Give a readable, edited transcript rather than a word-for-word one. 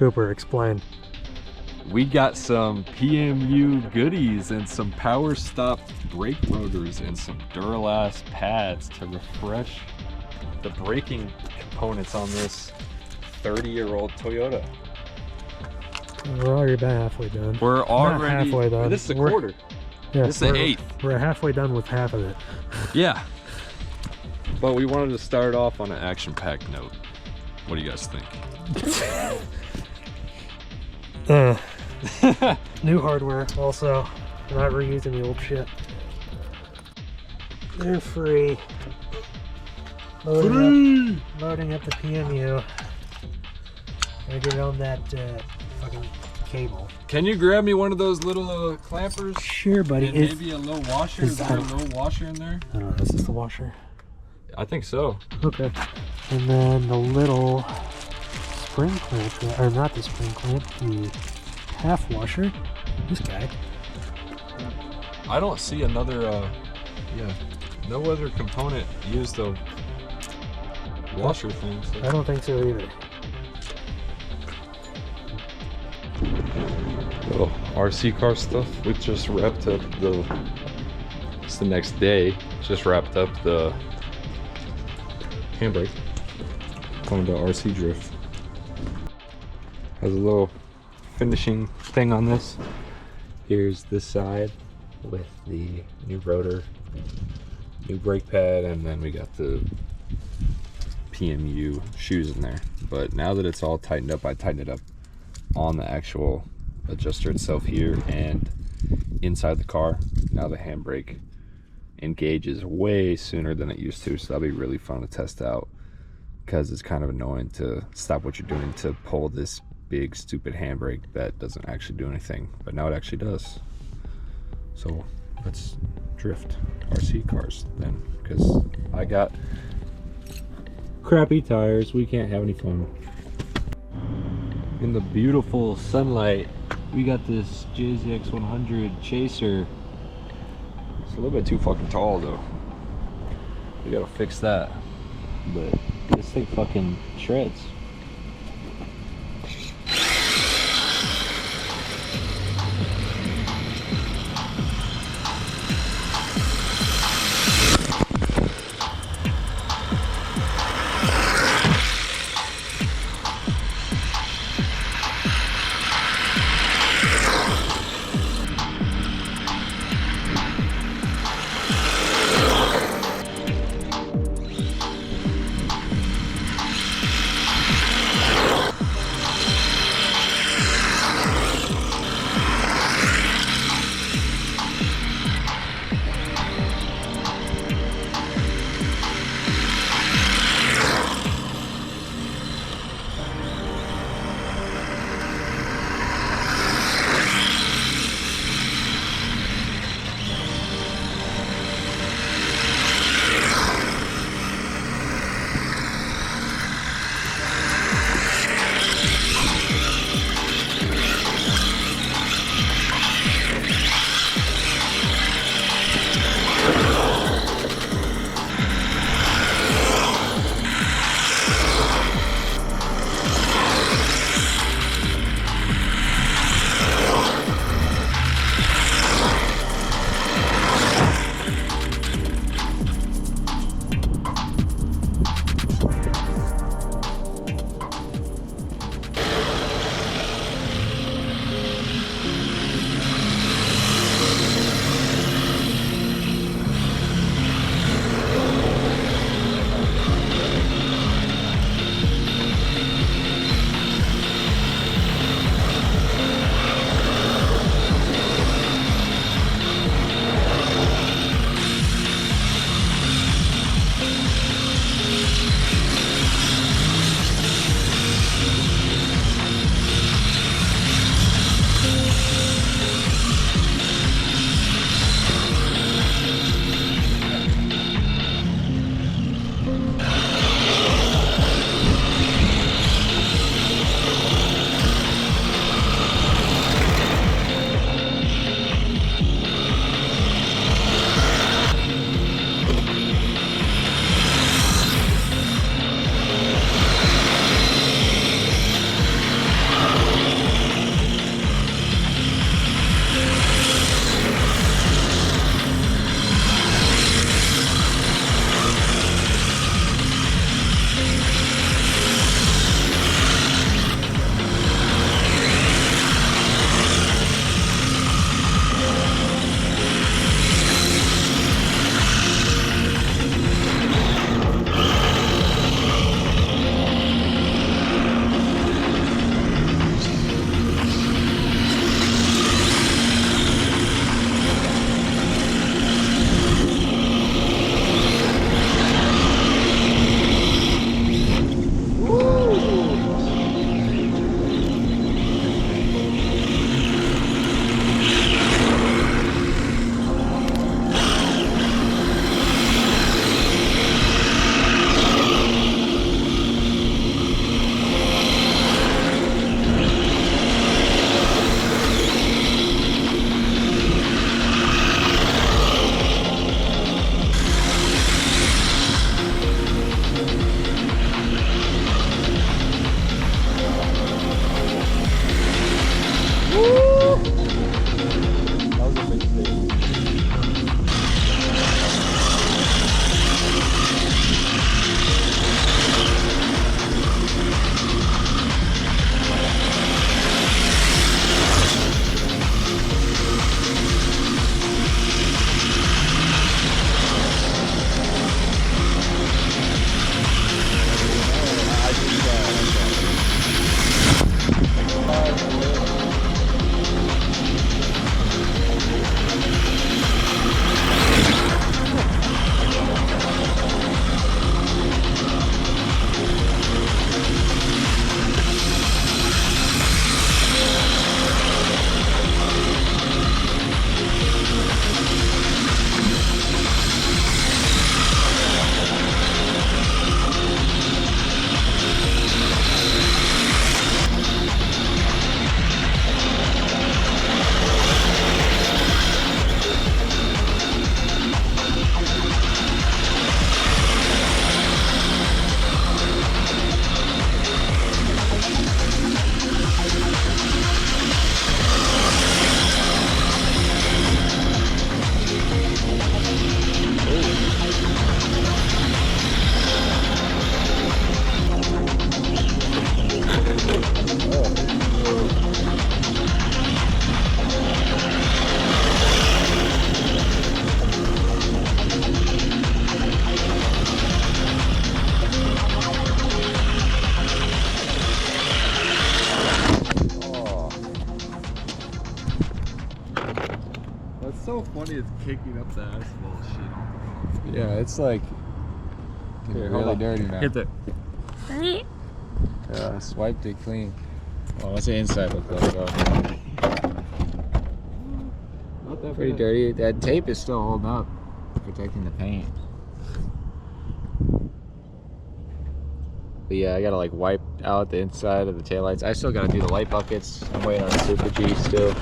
Cooper, explain. We got some PMU goodies and some power stop brake rotors and some Duralast pads to refresh the braking components on this 30-year-old Toyota. We're already about halfway done. We're already not halfway done. This is a quarter. Yeah, this is an eighth. We're halfway done with half of it. Yeah. But we wanted to start off on an action-packed note. What do you guys think? New hardware also. We're not reusing the old shit. They're free. Loading up the PMU. Gotta get it on that fucking cable. Can you grab me one of those little clampers? Sure, buddy. And maybe a low washer? Is there a low washer in there? I don't know. Is this the washer? I think so. Okay. And then the little spring clamp, or not the spring clamp, the half washer. This guy. I don't see another, no other component used the washer thing. So. I don't think so either. Little RC car stuff. We just wrapped up it's the next day. Just wrapped up the Handbrake. Going to RC drift. Has a little finishing thing on this. Here's this side with the new rotor, new brake pad, and then we got the PMU shoes in there. But now that it's all tightened up, I tightened it up on the actual adjuster itself here and inside the car. Now the handbrake engages way sooner than it used to, so that'll be really fun to test out, because it's kind of annoying to stop what you're doing to pull this big stupid handbrake that doesn't actually do anything, but now it actually does. So let's drift RC cars then, because I got crappy tires. We can't have any fun. In the beautiful sunlight, we got this JZX100 Chaser. It's a little bit too fucking tall though. We gotta fix that. But this thing fucking shreds. so funny. It's kicking up the asphalt shit. Yeah, it's like really dirty now. Hit that. Yeah, I swiped it clean. Well, what's the inside look like? Not that Pretty bad. dirty. That tape is still holding up, protecting the paint. But yeah, I gotta like wipe out the inside of the taillights. I still gotta do the light buckets. I'm waiting on Super G still.